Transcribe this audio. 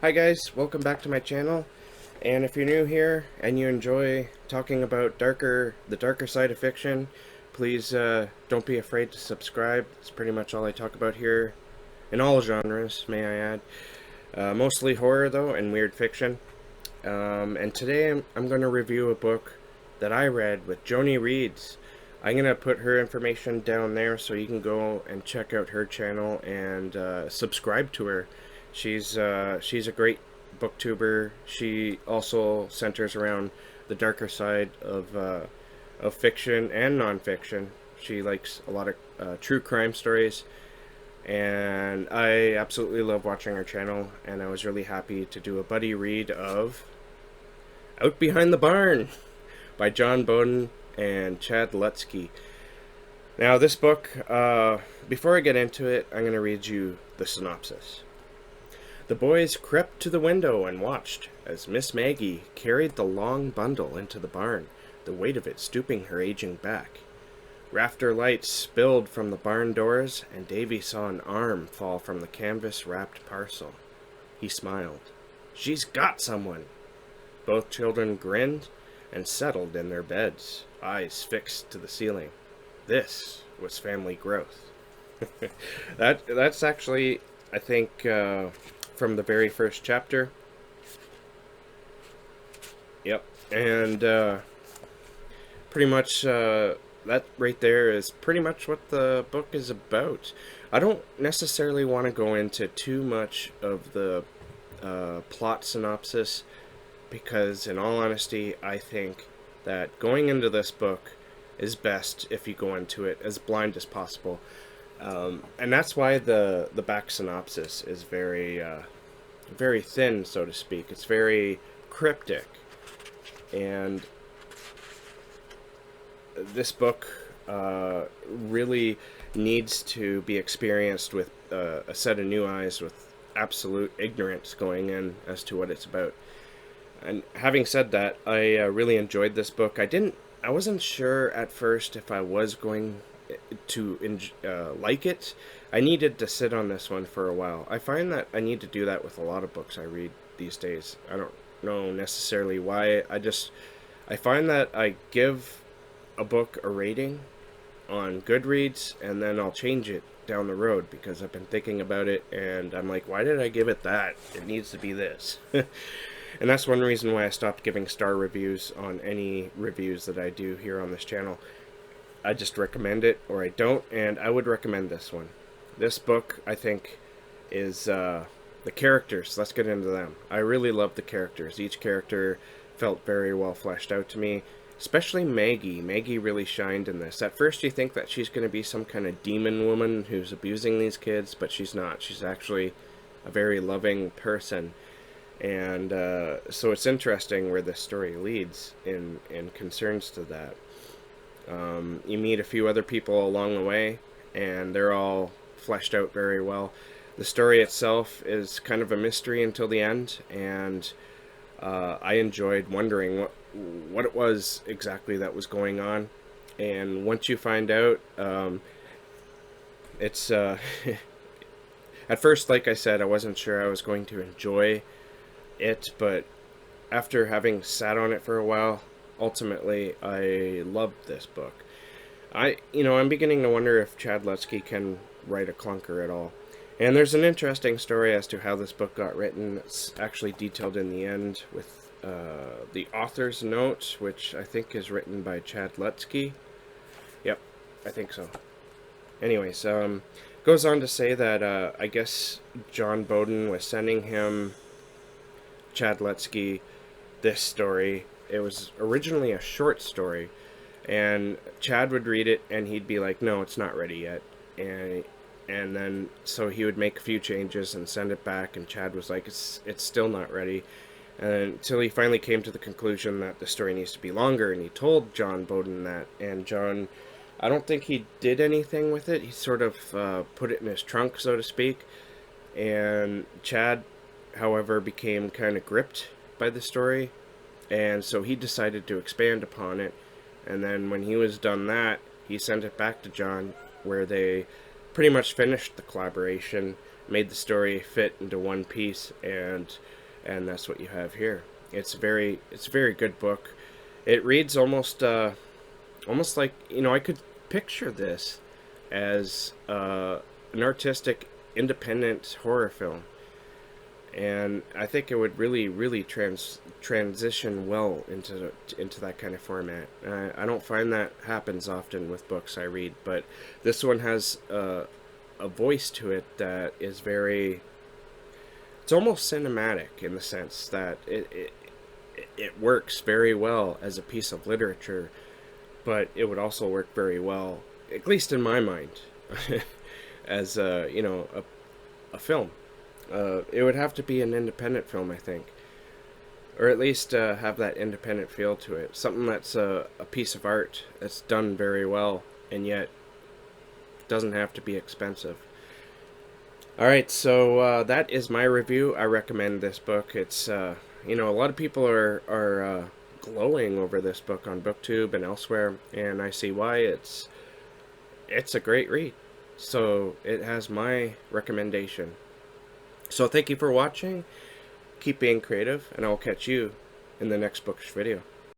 Hi guys, welcome back to my channel. And if you're new here and you enjoy talking about the darker side of fiction, please don't be afraid to subscribe. It's pretty much all I talk about here, in all genres, may I add. Mostly horror though, and weird fiction. And today I'm going to review a book that I read with Joanie Reads. I'm going to put her information down there so you can go and check out her channel and subscribe to her. She's a great booktuber. She also centers around the darker side of fiction and nonfiction. She likes a lot of true crime stories, and I absolutely love watching her channel, and I was really happy to do a buddy read of Out Behind the Barn by John Boden and Chad Lutzke. Now this book, before I get into it, I'm going to read you the synopsis. The boys crept to the window and watched as Miss Maggie carried the long bundle into the barn, the weight of it stooping her aging back. Rafter lights spilled from the barn doors, and Davy saw an arm fall from the canvas-wrapped parcel. He smiled. "She's got someone!" Both children grinned and settled in their beds, eyes fixed to the ceiling. This was family growth. That's actually, I think, from the very first chapter. Yep, and pretty much that right there is pretty much what the book is about. I don't necessarily want to go into too much of the plot synopsis, because in all honesty, I think that going into this book is best if you go into it as blind as possible. And that's why the back synopsis is very very thin, so to speak. It's very cryptic, and this book really needs to be experienced with a set of new eyes, with absolute ignorance going in as to what it's about. And having said that, I really enjoyed this book. I wasn't sure at first if I was going to like it. I needed to sit on this one for a while. I find that I need to do that with a lot of books I read these days. I don't know necessarily why. I find that I give a book a rating on Goodreads, and then I'll change it down the road because I've been thinking about it, and I'm like, why did I give it that? It needs to be this. And that's one reason why I stopped giving star reviews on any reviews that I do here on this channel. I just recommend it, or I don't, and I would recommend this one. This book, I think, is the characters. Let's get into them. I really love the characters. Each character felt very well fleshed out to me, especially Maggie. Maggie really shined in this. At first you think that she's going to be some kind of demon woman who's abusing these kids, but she's not. She's actually a very loving person. And so it's interesting where this story leads in concerns to that. You meet a few other people along the way, and they're all fleshed out very well. The story itself is kind of a mystery until the end, and I enjoyed wondering what it was exactly that was going on. And once you find out, it's at first, like I said, I wasn't sure I was going to enjoy it, but after having sat on it for a while, ultimately I loved this book. I'm beginning to wonder if Chad Lutzke can write a clunker at all. And there's an interesting story as to how this book got written. It's actually detailed in the end with the author's note, which I think is written by Chad Lutzke. Yep, I think so. Anyways, goes on to say that I guess John Boden was sending him, Chad Lutzke, this story. It was originally a short story, and Chad would read it and he'd be like, no, it's not ready yet. And then so he would make a few changes and send it back, and Chad was like, it's still not ready. Until he finally came to the conclusion that the story needs to be longer, and he told John Boden that. And John, I don't think he did anything with it. He sort of put it in his trunk, so to speak. And Chad, however, became kind of gripped by the story, and so he decided to expand upon it. And then when he was done that, he sent it back to John, where they pretty much finished the collaboration made the story fit into one piece, and that's what you have here. It's a very good book. It reads almost like, I could picture this as an artistic independent horror film, and I think it would really transition well into that kind of format. I don't find that happens often with books I read, but this one has a voice to it that is very. It's almost cinematic in the sense that it works very well as a piece of literature, but it would also work very well, at least in my mind, as a film. It would have to be an independent film, I think, or at least have that independent feel to it. Something that's a piece of art that's done very well, and yet doesn't have to be expensive. All right, so that is my review. I recommend this book. It's a lot of people are glowing over this book on BookTube and elsewhere, and I see why. It's a great read. So it has my recommendation. So thank you for watching. Keep being creative, and I'll catch you in the next bookish video.